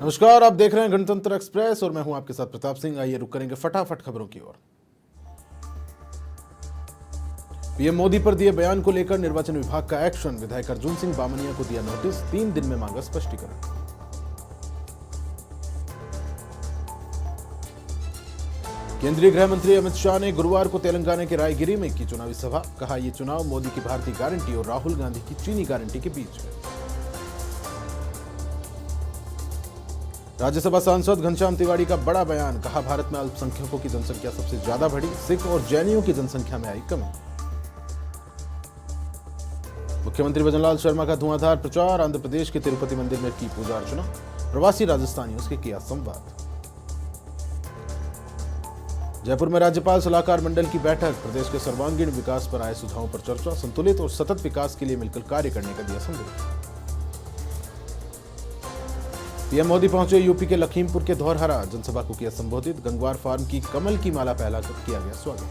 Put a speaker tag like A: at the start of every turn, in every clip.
A: नमस्कार, आप देख रहे हैं गणतंत्र एक्सप्रेस और मैं हूं आपके साथ प्रताप सिंह। आइए रुक करेंगे फटाफट खबरों की ओर। पीएम मोदी पर दिए बयान को लेकर निर्वाचन विभाग का एक्शन। विधायक अर्जुन सिंह बामनिया को दिया नोटिस, 3 दिन में मांगा स्पष्टीकरण। केंद्रीय गृह मंत्री अमित शाह ने गुरुवार को तेलंगाना के रायगिरी में की चुनावी सभा। कहा, यह चुनाव मोदी की भारतीय गारंटी और राहुल गांधी की चीनी गारंटी के बीच है। राज्यसभा सांसद घनश्याम तिवारी का बड़ा बयान। कहा, भारत में अल्पसंख्यकों की जनसंख्या सबसे ज्यादा बढ़ी, सिख और जैनियों की जनसंख्या में आई कमी। मुख्यमंत्री भजनलाल शर्मा का धुआंधार प्रचार। आंध्र प्रदेश के तिरुपति मंदिर में की पूजा अर्चना। प्रवासी राजस्थानियों से किया संवाद। जयपुर में राज्यपाल सलाहकार मंडल की बैठक। प्रदेश के सर्वांगीण विकास पर आए सुझावों पर चर्चा। संतुलित और सतत विकास के लिए मिलकर कार्य करने का दिया संदेश। पीएम मोदी पहुंचे यूपी के लखीमपुर के धौरहरा। जनसभा को किया संबोधित। गंगवार फार्म की कमल की माला फैलाकर किया गया स्वागत।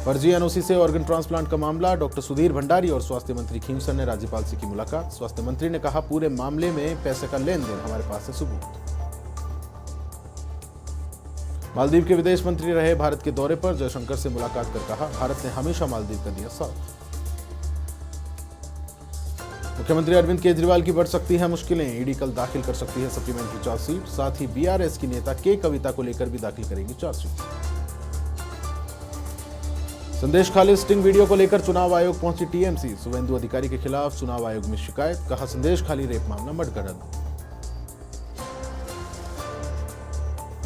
A: फर्जी एनओसी से ऑर्गन ट्रांसप्लांट का मामला। डॉक्टर सुधीर भंडारी और स्वास्थ्य मंत्री खींवसर ने राज्यपाल से की मुलाकात। स्वास्थ्य मंत्री ने कहा, पूरे मामले में पैसे का लेन देन हमारे पास है सबूत। मालदीव के विदेश मंत्री रहे भारत के दौरे पर। जयशंकर से मुलाकात कर कहा, भारत ने हमेशा मालदीव का दिया साथ। मुख्यमंत्री अरविंद केजरीवाल की बढ़ सकती है मुश्किलें। ईडी कल दाखिल कर सकती है सप्लीमेंट्री चार्जशीट। साथ ही बीआरएस की नेता के कविता को लेकर भी दाखिल करेंगी चार्जशीट। संदेश खाली स्टिंग वीडियो को लेकर चुनाव आयोग पहुंची टीएमसी। शुभेंदु अधिकारी के खिलाफ चुनाव आयोग में शिकायत। कहा, संदेश खाली रेप मामला मडगड़न।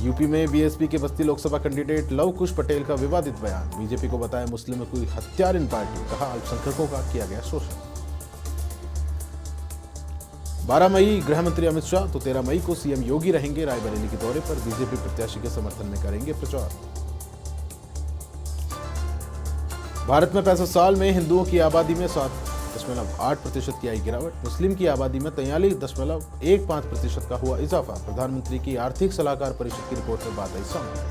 A: यूपी में बीएसपी के बस्ती लोकसभा कैंडिडेट लव कुश पटेल का विवादित बयान। बीजेपी को बताया मुस्लिम में कोई हत्यारिन पार्टी। कहा, अल्पसंख्यकों का किया गया शोषण। 12 मई गृह मंत्री अमित शाह तो 13 मई को सीएम योगी रहेंगे रायबरेली के दौरे पर। बीजेपी प्रत्याशी के समर्थन में करेंगे प्रचार। भारत में 65 साल में हिंदुओं की आबादी में 7.8% की आई गिरावट। मुस्लिम की आबादी में 43.15% का हुआ इजाफा। प्रधानमंत्री की आर्थिक सलाहकार परिषद की रिपोर्ट में बात आई सामने।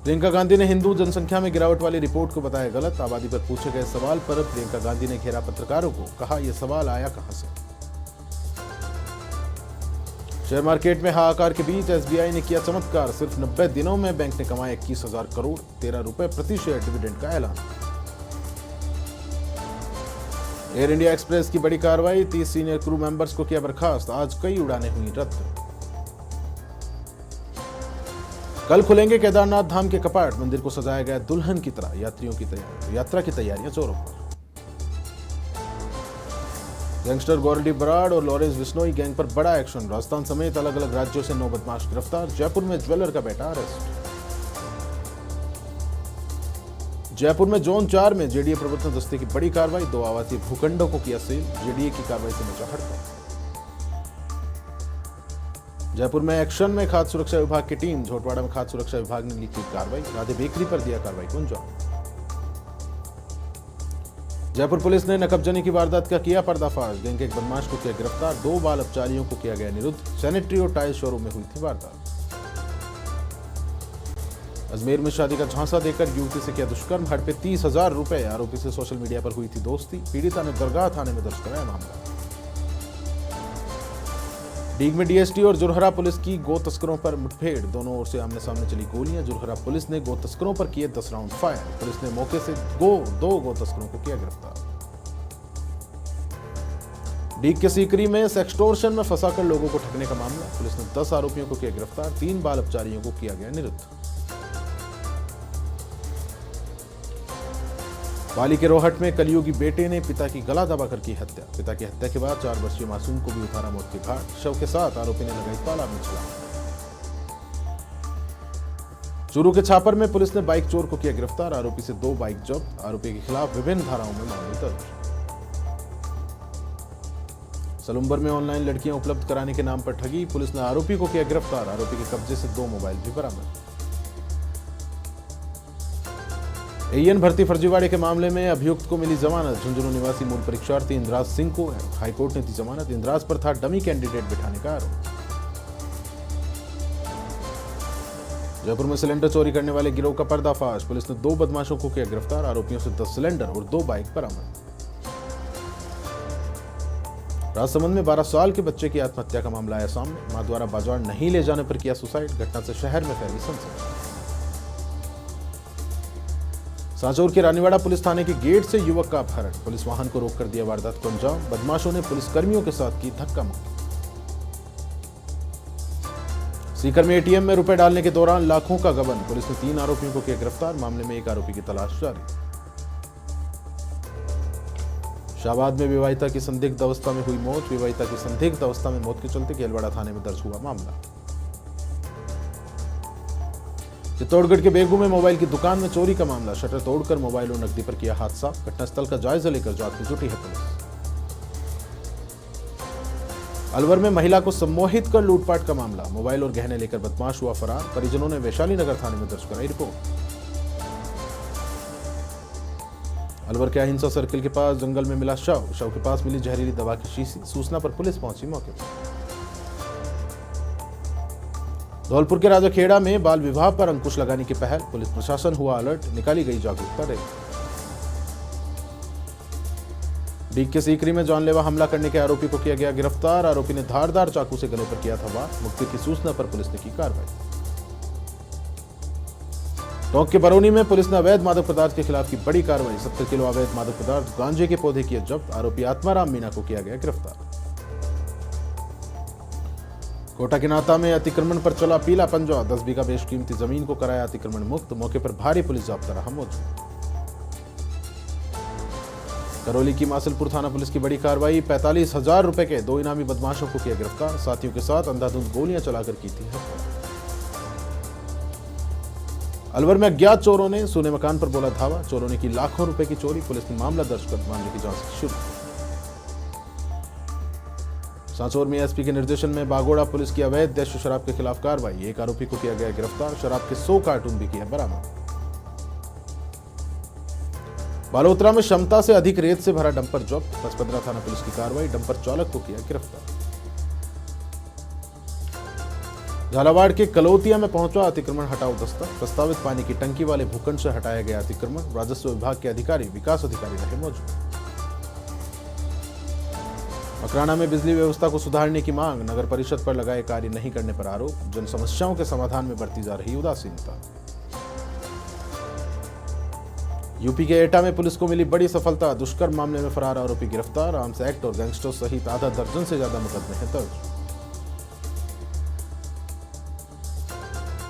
A: प्रियंका गांधी ने हिंदू जनसंख्या में गिरावट वाली रिपोर्ट को बताया गलत। आबादी पर पूछे गए सवाल पर प्रियंका गांधी ने घेरा पत्रकारों को। कहा, यह सवाल आया कहां से। शेयर मार्केट में हाहाकार के बीच एसबीआई ने किया चमत्कार। सिर्फ 90 दिनों में बैंक ने कमाए 21,000 करोड़। 13 रुपए प्रति शेयर डिविडेंड का ऐलान। एयर इंडिया एक्सप्रेस की बड़ी कार्रवाई। 30 सीनियर क्रू मेंबर्स को किया बर्खास्त। आज कई उड़ानें हुई रद्द। कल खुलेंगे केदारनाथ धाम के कपाट। मंदिर को सजाया गया दुल्हन की तरह। यात्रा की तैयारियां जोरों पर। गैंगस्टर गौरडी बराड़ और लॉरेंस बिश्नोई गैंग पर बड़ा एक्शन। राजस्थान समेत अलग अलग राज्यों से 9 बदमाश गिरफ्तार। जयपुर में ज्वेलर का बेटा अरेस्ट। जयपुर में जोन 4 में जेडीए प्रवर्तन दस्ते की बड़ी कार्रवाई। 2 आवासीय भूखंडों को किया सील। जेडीए की कार्रवाई से मचा हड़कंप। जयपुर में एक्शन में खाद्य सुरक्षा विभाग की टीम। झोटवाड़ा में खाद्य सुरक्षा विभाग ने की कार्रवाई। राधे बेकरी पर दिया कार्रवाई को अंजाम। जयपुर पुलिस ने नकबजनी की वारदात का किया पर्दाफाश। गैंग के एक बदमाश को किया गिरफ्तार। 2 बाल अपचारियों को किया गया निरुद्ध। सैनिटरी और टाइल शोरूम में हुई थी वारदात। अजमेर में शादी का झांसा देकर युवती से किया दुष्कर्म। हड़पे 30,000 रुपए। आरोपी से सोशल मीडिया पर हुई थी दोस्ती। पीड़िता ने दरगाह थाने में दर्ज कराया मामला। डीग में डीएसटी और जुरहरा पुलिस की गो तस्करों पर मुठभेड़। दोनों ओर से आमने सामने चली गोलियां। जुरहरा पुलिस ने गो तस्करों पर किए 10 राउंड फायर। पुलिस ने मौके से 2 गो तस्करों को किया गिरफ्तार। डीग के सीकरी में सेक्सटोर्शन में फंसाकर लोगों को ठगने का मामला। पुलिस ने 10 आरोपियों को किया गिरफ्तार। 3 बाल अपचारियों को किया गया निरुद्ध। पाली के रोहट में कलयुगी बेटे ने पिता की गला दबाकर की हत्या। पिता की हत्या के बाद 4 वर्षीय मासूम को भी उतारा मौत के घाट। शव के साथ आरोपी ने लगाई तालाब में छलांग। चूरू के छापर में पुलिस ने बाइक चोर को किया गिरफ्तार। आरोपी से 2 बाइक जब्त। आरोपी के खिलाफ विभिन्न धाराओं में मामले दर्ज। सलुम्बर में ऑनलाइन लड़कियां उपलब्ध कराने के नाम पर ठगी। पुलिस ने आरोपी को किया गिरफ्तार। आरोपी के कब्जे से 2 मोबाइल भी बरामद। एएन भर्ती फर्जीवाड़े के मामले में अभियुक्त को मिली जमानत। झुंझुनू निवासी मूल परीक्षार्थी इंद्राज सिंह को हाईकोर्ट ने दी जमानत। इंद्राज पर था डमी कैंडिडेट बिठाने का आरोप। जयपुर में सिलेंडर चोरी करने वाले गिरोह का पर्दाफाश। पुलिस ने 2 बदमाशों को किया गिरफ्तार। आरोपियों से 10 सिलेंडर और 2 बाइक बरामद। राजसमंद में 12 साल के बच्चे की आत्महत्या का मामला आया सामने। मां द्वारा बाजार नहीं ले जाने पर किया सुसाइड। घटना से शहर में फैली सनसनी। सांचौर के रानीवाड़ा पुलिस थाने के गेट से युवक का अपहरण। पुलिस वाहन को रोककर दिया वारदात को अंजाम। बदमाशों ने पुलिसकर्मियों के साथ की धक्का मुक्की। सीकर में एटीएम में रुपए डालने के दौरान लाखों का गबन। पुलिस ने 3 आरोपियों को किया गिरफ्तार। मामले में एक आरोपी की तलाश जारी। शाहबाद में विवाहिता की संदिग्ध अवस्था में हुई मौत। विवाहिता की संदिग्ध अवस्था में मौत के चलते केलवाड़ा थाने में दर्ज हुआ मामला। चित्तौड़गढ़ के बेगू में मोबाइल की दुकान में चोरी का मामला। शटर तोड़कर मोबाइल और नकदी पर किया हाथ साफ। घटनास्थल का जायजा लेकर जांच में जुटी है पुलिस। अलवर में महिला को सम्मोहित कर लूटपाट का मामला। मोबाइल और गहने लेकर बदमाश हुआ फरार। परिजनों ने वैशाली नगर थाने में दर्ज कराई रिपोर्ट। अलवर के अहिंसा सर्किल के पास जंगल में मिला शव। शव के पास मिली जहरीली दवा की शीशी। सूचना पर पुलिस पहुंची मौके पर। धौलपुर के राजाखेड़ा में बाल विवाह पर अंकुश लगाने की पहल। पुलिस प्रशासन हुआ अलर्ट। निकाली गई जागरूकता रैली। डीग के सीकरी में जानलेवा हमला करने के आरोपी को किया गया गिरफ्तार। आरोपी ने धारदार चाकू से गले पर किया था वार। मुखबिर की सूचना पर पुलिस ने की कार्रवाई। टोंक के बरौनी में पुलिस ने अवैध मादक पदार्थ के खिलाफ की बड़ी कार्रवाई। 70 किलो अवैध मादक पदार्थ गांजे के पौधे किए जब्त। आरोपी आत्माराम मीणा को किया गया गिरफ्तार। कोटा के नाता में अतिक्रमण पर चला पीला पंजा। 10 बीघा बेशकीमती जमीन को कराया अतिक्रमण मुक्त। मौके पर भारी पुलिस जाब्ता रहा मौजूद। करौली की मासलपुर थाना पुलिस की बड़ी कार्रवाई। 45,000 रुपए के 2 इनामी बदमाशों को किया गिरफ्तार। साथियों के साथ अंधाधुंध गोलियां चलाकर की थी हत्या। अलवर में अज्ञात चोरों ने सोने मकान पर बोला धावा। चोरों ने की लाखों रुपए की चोरी। पुलिस ने मामला दर्ज कर मामले की जांच शुरू। सांचौर में एसपी के निर्देशन में बागोड़ा पुलिस की अवैध देशी शराब के खिलाफ कार्रवाई। एक आरोपी को किया गया गिरफ्तार। शराब के 100 कार्टून भी किए बरामद। बालोतरा में क्षमता से अधिक रेत से भरा डंपर जब्त। 15 थाना पुलिस की कार्रवाई। डंपर चालक को किया गिरफ्तार। झालावाड़ के कलौतिया में पहुंचा अतिक्रमण हटाओ दस्ता। प्रस्तावित पानी की टंकी वाले भूखंड से हटाया गया अतिक्रमण। राजस्व विभाग के अधिकारी, विकास अधिकारी रहे मौजूद। मकराना में बिजली व्यवस्था को सुधारने की मांग। नगर परिषद पर लगाए कार्य नहीं करने पर आरोप। जन समस्याओं के समाधान में बरती जा रही उदासीनता। यूपी के एटा में पुलिस को मिली बड़ी सफलता। दुष्कर्म मामले में फरार आरोपी गिरफ्तार। आर्म्स एक्ट और गैंगस्टर सहित आधा दर्जन से ज्यादा मुकदमे हैं दर्ज।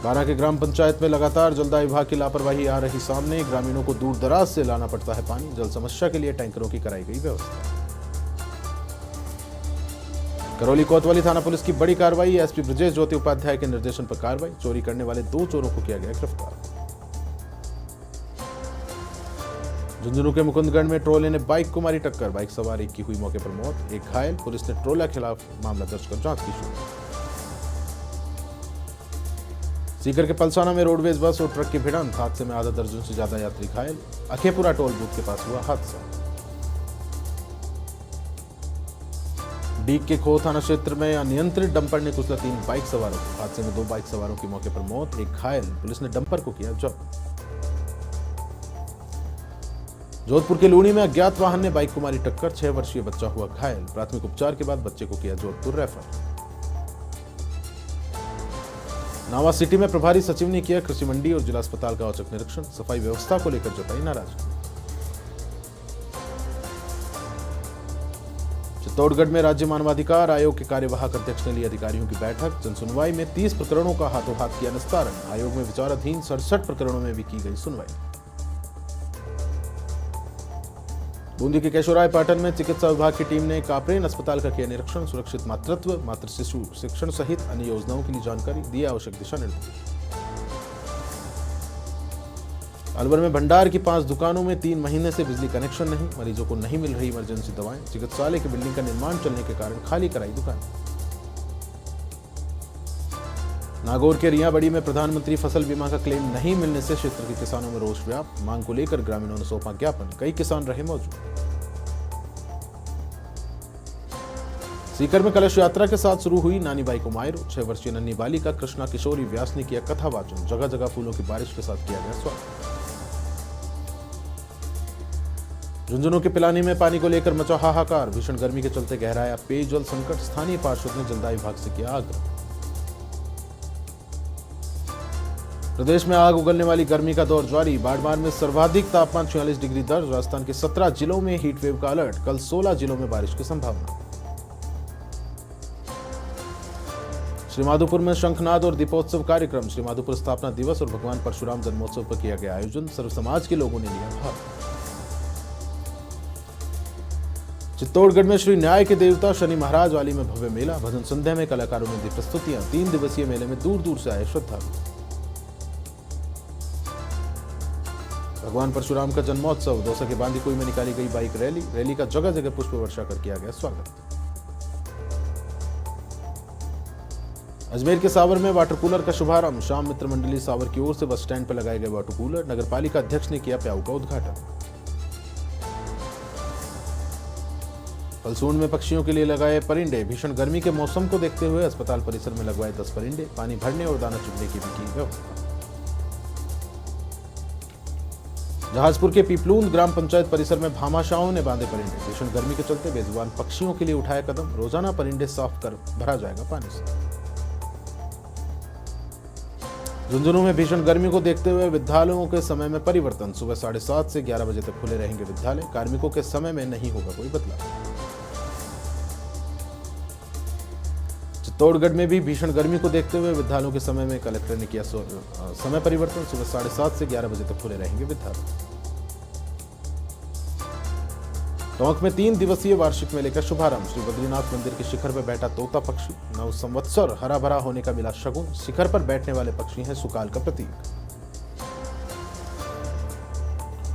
A: 12 के ग्राम पंचायत में लगातार जलदाय विभाग की लापरवाही आ रही सामने। ग्रामीणों को दूर दराज से लाना पड़ता है पानी। जल समस्या के लिए टैंकरों की कराई गई व्यवस्था। करौली कोतवाली थाना पुलिस की बड़ी कार्रवाई। एसपी ब्रजेश ज्योति उपाध्याय के निर्देशन पर कार्रवाई। चोरी करने वाले 2 चोरों को किया गया गिरफ्तार। झुंझुनू के मुकुंदगढ़ में ट्रोले ने बाइक को मारी टक्कर। बाइक सवार एक की हुई मौके पर मौत। एक घायल। पुलिस ने ट्रोला खिलाफ मामला दर्ज कर जांच की शुरू। सीकर के पलसाना में रोडवेज बस और ट्रक की भिड़ंत। हादसे में आधा दर्जन से ज्यादा यात्री घायल। अखेपुरा टोल बूथ के पास हुआ हादसा। डीग के खो थाना क्षेत्र में अनियंत्रित डंपर ने कुचला 3 बाइक सवारों को। हादसे में 2 बाइक सवारों की मौके पर मौत। एक घायल। पुलिस ने डंपर को किया जब्त। जोधपुर के लूनी में अज्ञात वाहन ने बाइक को मारी टक्कर। 6 वर्षीय बच्चा हुआ घायल। प्राथमिक उपचार के बाद बच्चे को किया जोधपुर रेफर। नावा सिटी में प्रभारी सचिव ने किया कृषि मंडी और जिला अस्पताल का औचक निरीक्षण। सफाई व्यवस्था को लेकर जताई नाराजगी। चित्तौड़गढ़ में राज्य मानवाधिकार आयोग के कार्यवाहक अध्यक्ष ने ली अधिकारियों की बैठक। जनसुनवाई में 30 प्रकरणों का हाथों हाथ किया निस्तारण। आयोग में विचाराधीन 67 प्रकरणों में भी की गई सुनवाई। बूंदी के केशोराय पाटन में चिकित्सा विभाग की टीम ने कापरेन अस्पताल का किया निरीक्षण। सुरक्षित मातृत्व, मातृ शिशु शिक्षण सहित अन्य योजनाओं के लिए जानकारी, दिए आवश्यक दिशा निर्देश। अलवर में भंडार की 5 दुकानों में 3 महीने से बिजली कनेक्शन नहीं। मरीजों को नहीं मिल रही इमरजेंसी दवाएं। चिकित्सालय की बिल्डिंग का निर्माण चलने के कारण खाली कराई दुकान। नागौर के रियाबड़ी में प्रधानमंत्री फसल बीमा का क्लेम नहीं मिलने से क्षेत्र के किसानों में रोष व्याप्त। मांग को लेकर ग्रामीणों ने सौंपा ज्ञापन। कई किसान रहे मौजूद। सीकर में कलश यात्रा के साथ शुरू हुई नानी बाई को मायरो। 6 वर्षीय नन्ही बालिका कृष्णा किशोरी व्यास ने किया कथा वाचन। जगह जगह फूलों की बारिश के साथ किया गया स्वागत। झुंझुनू के पिलानी में पानी को लेकर मचा हाहाकार। भीषण गर्मी के चलते गहराया पेयजल संकट। स्थानीय पार्षद ने जलदाय विभाग से किया आग्रह। प्रदेश में आग उगलने वाली गर्मी का दौर जारी। बाड़मेर में सर्वाधिक तापमान 46 डिग्री दर्ज। राजस्थान के 17 जिलों में हीट वेव का अलर्ट। कल 16 जिलों में बारिश की संभावना। श्रीमाधोपुर में शंखनाद और दीपोत्सव कार्यक्रम। श्रीमाधोपुर स्थापना दिवस और भगवान परशुराम जन्मोत्सव पर किया गया आयोजन। सर्व समाज के लोगों ने लिया भाग। चित्तौड़गढ़ में श्री न्याय के देवता शनि महाराज वाली में भव्य मेला। भजन संध्या में कलाकारों ने दी प्रस्तुतियां। 3 दिवसीय मेले में दूर दूर से आए श्रद्धालु। भगवान परशुराम का जन्मोत्सव। दौसा के बांदीकुई में निकाली गई बाइक रैली का जगह जगह पुष्प वर्षा कर किया गया स्वागत। अजमेर के सावर में वाटर कूलर का शुभारंभ। श्याम मित्र मंडली सावर की ओर से बस स्टैंड पर लगाए गए वाटर कूलर। नगरपालिका अध्यक्ष ने किया प्याऊ का उद्घाटन। फलसूंड में पक्षियों के लिए लगाए परिंडे। भीषण गर्मी के मौसम को देखते हुए अस्पताल परिसर में लगवाए 10 परिंडे। पानी भरने और दाना चुगने की भी की व्यवस्था। जहाजपुर के पीपलूंद ग्राम पंचायत परिसर में भामाशाहों ने बांधे परिंडे। भीषण गर्मी के चलते बेजुबान पक्षियों के लिए उठाया कदम। रोजाना परिंडे साफ कर भरा जाएगा पानी से। झुंझुनू में भीषण गर्मी को देखते हुए विद्यालयों के समय में परिवर्तन। सुबह 7:30 से 11 बजे तक खुले रहेंगे विद्यालय। कार्मिकों के समय में नहीं होगा कोई बदलाव। चित्तौड़गढ़ में भी भीषण गर्मी को देखते हुए विद्यालयों के समय में कलेक्टर ने किया समय परिवर्तन। सुबह 7:30 से 11 बजे तक खुले रहेंगे विद्यालय। टोंक में 3 दिवसीय वार्षिक मेले का शुभारंभ। श्री बद्रीनाथ मंदिर के शिखर पर बैठा तोता पक्षी। नव संवत्सर हरा भरा होने का मिला शगुन। शिखर पर बैठने वाले पक्षी हैं सुकाल का प्रतीक।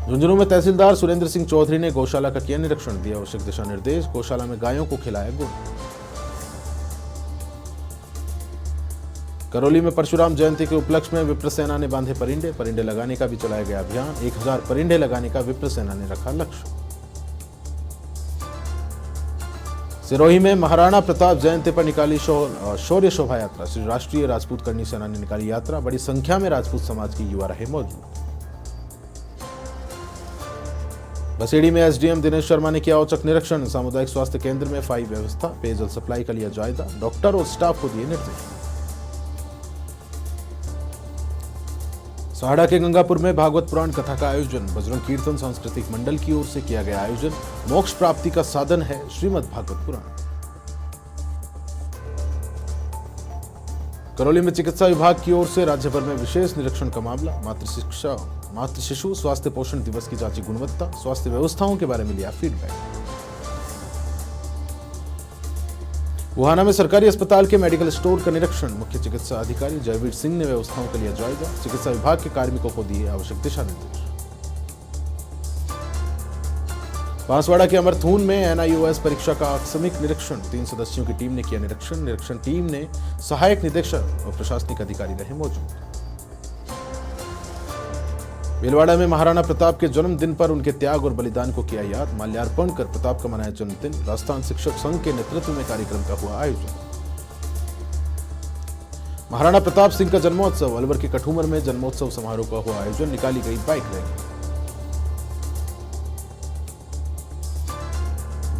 A: झुंझुनू में तहसीलदार सुरेंद्र सिंह चौधरी ने गौशाला का किया निरीक्षण। दिया आवश्यक दिशा निर्देश। गौशाला में गायों को खिलाया गुड़। करौली में परशुराम जयंती के उपलक्ष्य में विप्र सेना ने बांधे परिंडे। परिंडे लगाने का भी चलाया गया अभियान। 1000 परिंडे लगाने का विप्र सेना ने रखा लक्ष्य। सिरोही में महाराणा प्रताप जयंती पर निकाली शौर्य शोभा यात्रा। श्री राष्ट्रीय राजपूत करनी सेना ने निकाली यात्रा। बड़ी संख्या में राजपूत समाज के युवा रहे मौजूद। बसेड़ी में एसडीएम दिनेश शर्मा ने किया औचक निरीक्षण। सामुदायिक स्वास्थ्य केंद्र में फाई व्यवस्था। पेयजल सप्लाई का लिया जायजा। डॉक्टर और स्टाफ को दिए निर्देश। सहाड़ा के गंगापुर में भागवत पुराण कथा का आयोजन। बजरंग कीर्तन सांस्कृतिक मंडल की ओर से किया गया आयोजन। मोक्ष प्राप्ति का साधन है श्रीमद् भागवत पुराण। करौली में चिकित्सा विभाग की ओर से राज्य भर में विशेष निरीक्षण का मामला। मातृ शिशु स्वास्थ्य पोषण दिवस की जांची गुणवत्ता। स्वास्थ्य व्यवस्थाओं के बारे में लिया फीडबैक। बुहाना में सरकारी अस्पताल के मेडिकल स्टोर का निरीक्षण। मुख्य चिकित्सा अधिकारी जयवीर सिंह ने व्यवस्थाओं का लिया जायजा। चिकित्सा विभाग के कार्मिकों को दिए आवश्यक दिशा निर्देश। बांसवाड़ा के अमरथून में एनआईओएस परीक्षा का आकस्मिक निरीक्षण। 3 सदस्यों की टीम ने किया निरीक्षण। निरीक्षण टीम ने सहायक निदेशक और प्रशासनिक अधिकारी रहे मौजूद। भीलवाड़ा में महाराणा प्रताप के जन्मदिन पर उनके त्याग और बलिदान को किया याद। माल्यार्पण कर प्रताप का मनाया जन्मदिन। राजस्थान शिक्षक संघ के नेतृत्व में कार्यक्रम का हुआ आयोजन। महाराणा प्रताप सिंह का जन्मोत्सव। अलवर के कठूमर में जन्मोत्सव समारोह का हुआ आयोजन। निकाली गई बाइक रैली।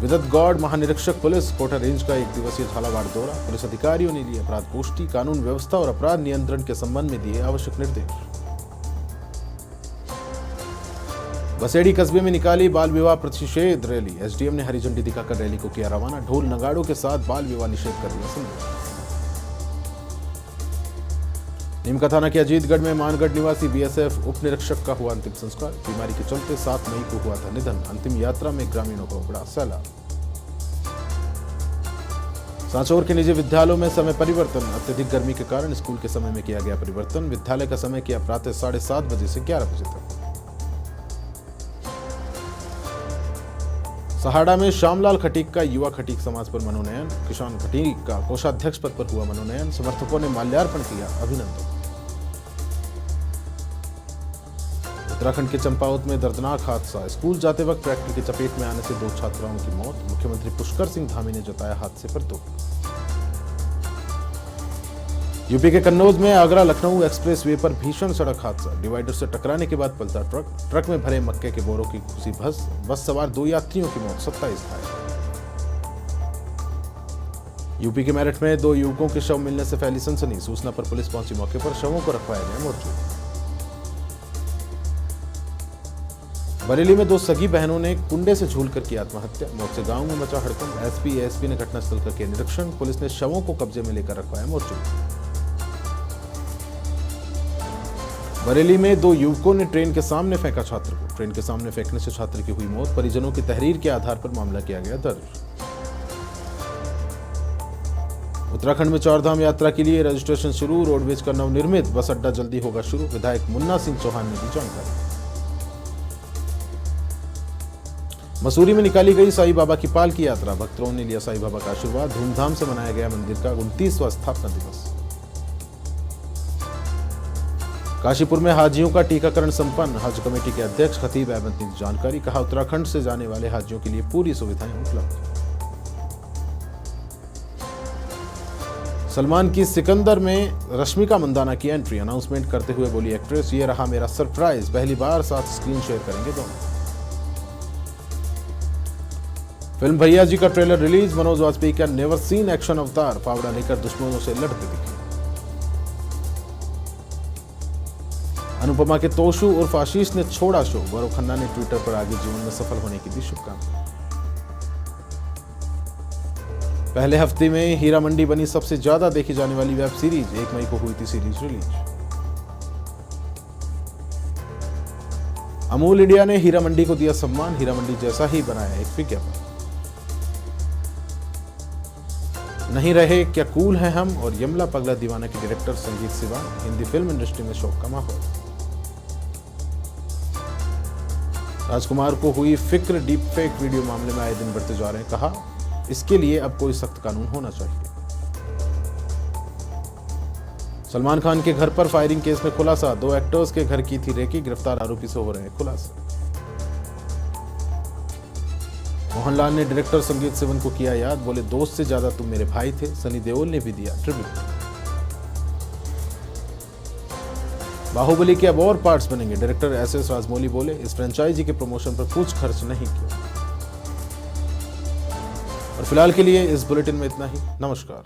A: विदतगौड़ महानिरीक्षक पुलिस कोटा रेंज का 1 दिवसीय झालावाड़ दौरा। पुलिस अधिकारियों ने लिए अपराध गोष्ठी। कानून व्यवस्था और अपराध नियंत्रण के संबंध में दिए आवश्यक निर्देश। बसेड़ी कस्बे में निकाली बाल विवाह प्रतिषेध रैली। एसडीएम ने हरी झंडी दिखाकर रैली को किया रवाना। ढोल नगाड़ों के साथ बाल विवाह निषेध कर दिया संदेश। नीमका थाना के अजीतगढ़ में मानगढ़ निवासी बीएसएफ उप निरीक्षक का हुआ अंतिम संस्कार। बीमारी के चलते 7 मई को हुआ था निधन। अंतिम यात्रा में ग्रामीणों को उमड़ा सैलाब। सांचौर के निजी विद्यालयों में समय परिवर्तन। अत्यधिक गर्मी के कारण स्कूल के समय में किया गया परिवर्तन। विद्यालय का समय किया प्रातः 7:30 बजे से 11 बजे तक। सहाड़ा में श्यामलाल खटीक का युवा खटीक समाज पर मनोनयन। किसान खटीक का कोषाध्यक्ष पद पर हुआ मनोनयन। समर्थकों ने माल्यार्पण किया अभिनंदन। उत्तराखंड के चंपावत में दर्दनाक हादसा। स्कूल जाते वक्त ट्रैक्टर की चपेट में आने से 2 छात्राओं की मौत। मुख्यमंत्री पुष्कर सिंह धामी ने जताया हादसे पर दुख। यूपी के कन्नौज में आगरा लखनऊ एक्सप्रेस वे पर भीषण सड़क हादसा। डिवाइडर से टकराने के बाद पलटा ट्रक में भरे मक्के के बोरों की घुसी बस सवार 2 यात्रियों की मौत, 27 घायल। यूपी के मेरठ में 2 युवकों के शव मिलने से फैली सनसनी। सूचना पर पुलिस पहुंची मौके पर, शवों को रखवाया गया मोर्चरी। बरेली में 2 सगी बहनों ने कुंडे से झूलकर की आत्महत्या। मौत से गांव में मचा हड़कंप। एसपी एएसपी ने घटनास्थल का किया निरीक्षण। पुलिस ने शवों को कब्जे में लेकर रखवाया मोर्चरी। बरेली में 2 युवकों ने ट्रेन के सामने फेंका छात्र को। ट्रेन के सामने फेंकने से छात्र की हुई मौत। परिजनों की तहरीर के आधार पर मामला किया गया दर्ज। उत्तराखंड में 4 धाम यात्रा के लिए रजिस्ट्रेशन शुरू। रोडवेज का नवनिर्मित बस अड्डा जल्दी होगा शुरू। विधायक मुन्ना सिंह चौहान ने दी जानकारी। मसूरी में निकाली गई साईं बाबा की पालकी यात्रा। भक्तों ने लिया साईं बाबा का आशीर्वाद। धूमधाम से मनाया गया मंदिर का 29वां स्थापना दिवस। काशीपुर में हाजियों का टीकाकरण संपन्न। हज कमेटी के अध्यक्ष खतीब अहमद ने दी जानकारी। कहा, उत्तराखंड से जाने वाले हाजियों के लिए पूरी सुविधाएं उपलब्ध। सलमान की सिकंदर में रश्मिका मंदाना की एंट्री। अनाउंसमेंट करते हुए बोली एक्ट्रेस, ये रहा मेरा सरप्राइज, पहली बार साथ स्क्रीन शेयर करेंगे दोनों। फिल्म भैया जी का ट्रेलर रिलीज। मनोज वाजपेयी का नेवर सीन एक्शन अवतार फावड़ा लेकर दुश्मनों से लड़ते दिखे। अनुपमा के तोशु उर्फ आशीष ने छोड़ा शो। गौरव खन्ना ने ट्विटर पर आगे जीवन में सफल होने की दी शुभकामनाएं। पहले हफ्ते में हीरा मंडी बनी सबसे ज्यादा देखी जाने वाली वेब सीरीज। 1 मई को हुई थी सीरीज रिलीज। अमूल इंडिया ने हीरा मंडी को दिया सम्मान। हीरा मंडी जैसा ही बनाया एक विज्ञापन। नहीं रहे क्या कूल हैं हम और यमला पगला दीवाना के डायरेक्टर संगीत सिवान। हिंदी फिल्म इंडस्ट्री में शोक का माहौल। राजकुमार को हुई फिक्र डीप फेक वीडियो मामले में आए दिन बढ़ते जा रहे हैं। कहा, इसके लिए अब कोई सख्त कानून होना चाहिए। सलमान खान के घर पर फायरिंग केस में खुलासा। 2 एक्टर्स के घर की थी रेकी। गिरफ्तार आरोपी से हो रहे हैं खुलासे। मोहनलाल ने डायरेक्टर संगीत सिवन को किया याद। बोले, दोस्त से ज्यादा तुम मेरे भाई थे। सनी देओल ने भी दिया ट्रिब्यूट। बाहुबली के अब और पार्ट्स बनेंगे। डायरेक्टर एसएस राजमौली बोले, इस फ्रेंचाइजी के प्रमोशन पर कुछ खर्च नहीं किया। और फिलहाल के लिए इस बुलेटिन में इतना ही। नमस्कार।